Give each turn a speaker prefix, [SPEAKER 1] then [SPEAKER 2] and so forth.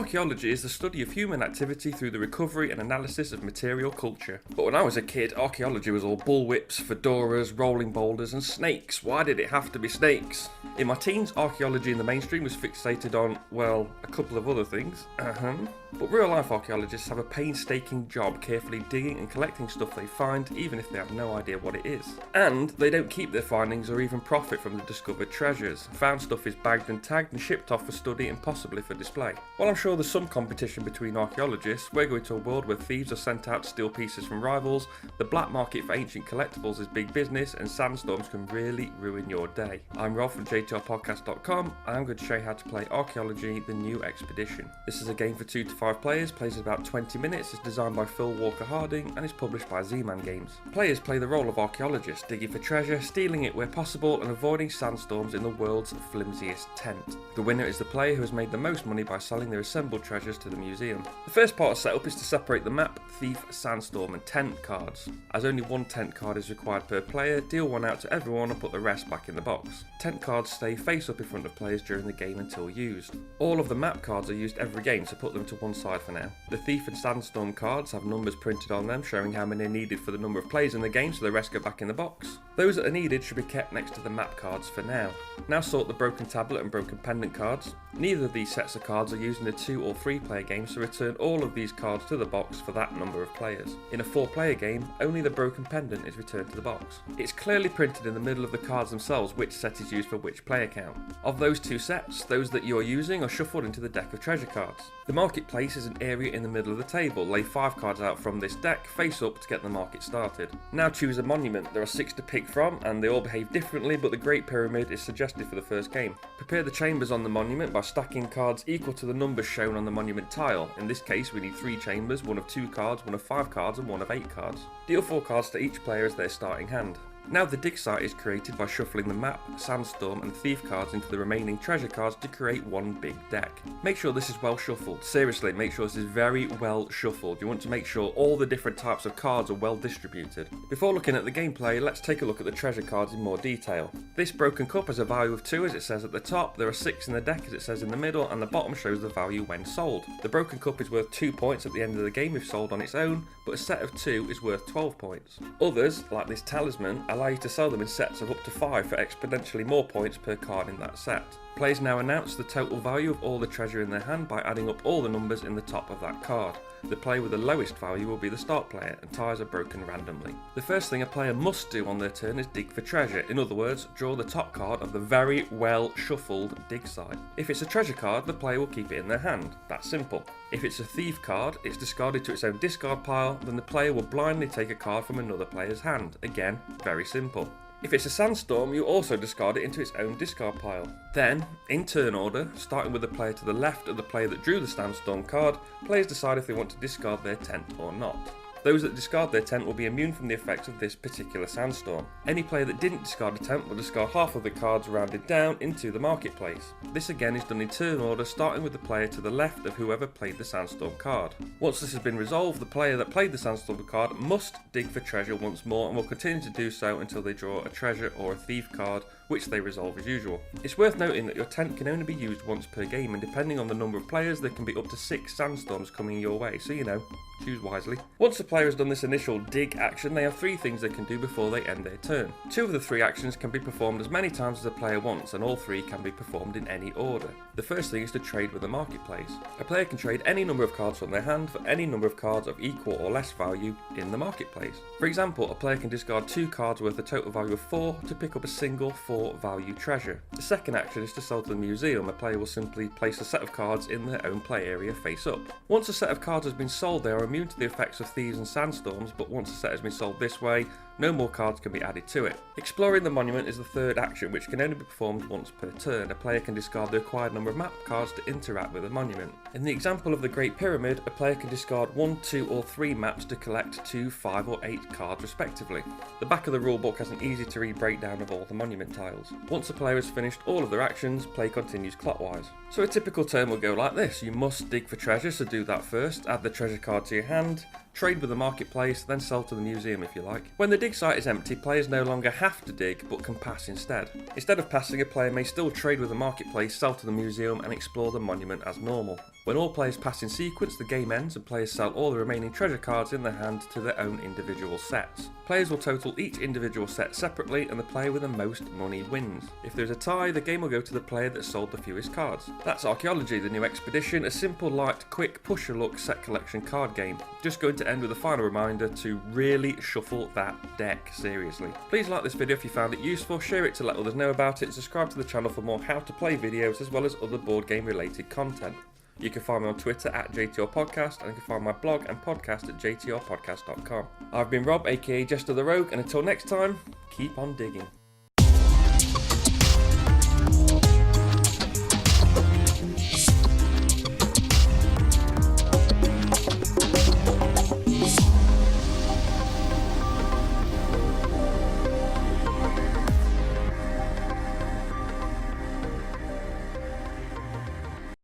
[SPEAKER 1] Archaeology is the study of human activity through the recovery and analysis of material culture. But when I was a kid, archaeology was all bullwhips, fedoras, rolling boulders and snakes. Why did it have to be snakes? In my teens, archaeology in the mainstream was fixated on, well, a couple of other things. But real life archaeologists have a painstaking job carefully digging and collecting stuff they find, even if they have no idea what it is. And they don't keep their findings or even profit from the discovered treasures. Found stuff is bagged and tagged and shipped off for study and possibly for display. While I'm sure there's some competition between archaeologists, we're going to a world where thieves are sent out to steal pieces from rivals, the black market for ancient collectibles is big business, and sandstorms can really ruin your day. I'm Rob from JestaThaRogue.com, and I'm going to show you how to play Archaeology: The New Expedition. This is a game for 2 to 5 players, plays in about 20 minutes, is designed by Phil Walker Harding, and is published by Z-Man Games. Players play the role of archaeologists, digging for treasure, stealing it where possible, and avoiding sandstorms in the world's flimsiest tent. The winner is the player who has made the most money by selling their assembled treasures to the museum. The first part of setup is to separate the map, thief, sandstorm and tent cards. As only one tent card is required per player, deal one out to everyone and put the rest back in the box. Tent cards stay face up in front of players during the game until used. All of the map cards are used every game, so put them to one side for now. The thief and sandstorm cards have numbers printed on them showing how many are needed for the number of players in the game, so the rest go back in the box. Those that are needed should be kept next to the map cards for now. Now sort the broken tablet and broken pendant cards. Neither of these sets of cards are used in a 2 or 3 player game, so return all of these cards to the box for that number of players. In a 4 player game, only the broken pendant is returned to the box. It's clearly printed in the middle of the cards themselves which set is used for which player count. Of those 2 sets, those that you are using are shuffled into the deck of treasure cards. The marketplace is an area in the middle of the table. Lay 5 cards out from this deck face up to get the market started. Now choose a monument. There are 6 to pick from and they all behave differently, but the Great Pyramid is suggested for the first game. Prepare the chambers on the monument by stacking cards equal to the numbers shown on the monument tile. In this case we need 3 chambers, 1 of 2 cards, 1 of 5 cards and 1 of 8 cards. Deal 4 cards to each player as their starting hand. Now the dig site is created by shuffling the map, sandstorm and thief cards into the remaining treasure cards to create one big deck. Make sure this is well shuffled. Seriously, make sure this is very well shuffled. You want to make sure all the different types of cards are well distributed. Before looking at the gameplay, let's take a look at the treasure cards in more detail. This broken cup has a value of 2 as it says at the top, there are 6 in the deck as it says in the middle, and the bottom shows the value when sold. The broken cup is worth 2 points at the end of the game if sold on its own, but a set of 2 is worth 12 points. Others, like this talisman, allow you to sell them in sets of up to 5 for exponentially more points per card in that set. Players now announce the total value of all the treasure in their hand by adding up all the numbers in the top of that card. The player with the lowest value will be the start player, and ties are broken randomly. The first thing a player must do on their turn is dig for treasure. In other words, draw the top card of the very well shuffled dig side. If it's a treasure card, the player will keep it in their hand. That's simple. If it's a thief card, it's discarded to its own discard pile, then the player will blindly take a card from another player's hand. Again, very simple. If it's a sandstorm, you also discard it into its own discard pile. Then, in turn order, starting with the player to the left of the player that drew the sandstorm card, players decide if they want to discard their tent or not. Those that discard their tent will be immune from the effects of this particular sandstorm. Any player that didn't discard a tent will discard half of the cards rounded down into the marketplace. This again is done in turn order, starting with the player to the left of whoever played the sandstorm card. Once this has been resolved, the player that played the sandstorm card must dig for treasure once more and will continue to do so until they draw a treasure or a thief card, which they resolve as usual. It's worth noting that your tent can only be used once per game, and depending on the number of players there can be up to 6 sandstorms coming your way, so choose wisely. Once the player has done this initial dig action, they have 3 things they can do before they end their turn. 2 of the 3 actions can be performed as many times as the player wants, and all 3 can be performed in any order. The first thing is to trade with the marketplace. A player can trade any number of cards from their hand for any number of cards of equal or less value in the marketplace. For example, a player can discard 2 cards worth a total value of 4 to pick up a single 4 value treasure. The second action is to sell to the museum. A player will simply place a set of cards in their own play area face up. Once a set of cards has been sold, they are immune to the effects of thieves and sandstorms, but once a set has been sold this way, no more cards can be added to it. Exploring the monument is the third action, which can only be performed once per turn. A player can discard the required number of map cards to interact with the monument. In the example of the Great Pyramid, a player can discard 1, 2 or 3 maps to collect 2, 5 or 8 cards respectively. The back of the rulebook has an easy to read breakdown of all the monument tiles. Once a player has finished all of their actions, play continues clockwise. So a typical turn will go like this. You must dig for treasure, so do that first. Add the treasure card to your hand. Trade with the marketplace, then sell to the museum if you like. When the dig site is empty, players no longer have to dig, but can pass instead. Instead of passing, a player may still trade with the marketplace, sell to the museum and explore the monument as normal. When all players pass in sequence, the game ends and players sell all the remaining treasure cards in their hand to their own individual sets. Players will total each individual set separately and the player with the most money wins. If there's a tie, the game will go to the player that sold the fewest cards. That's Archaeology, the new expedition, a simple, light, quick, push-a-look set collection card game. Just going to end with a final reminder to really shuffle that deck, seriously. Please like this video if you found it useful, share it to let others know about it, and subscribe to the channel for more how to play videos as well as other board game related content. You can find me on Twitter at JTRPodcast, and you can find my blog and podcast at jtrpodcast.com. I've been Rob, aka Jesta ThaRogue, and until next time, keep on digging.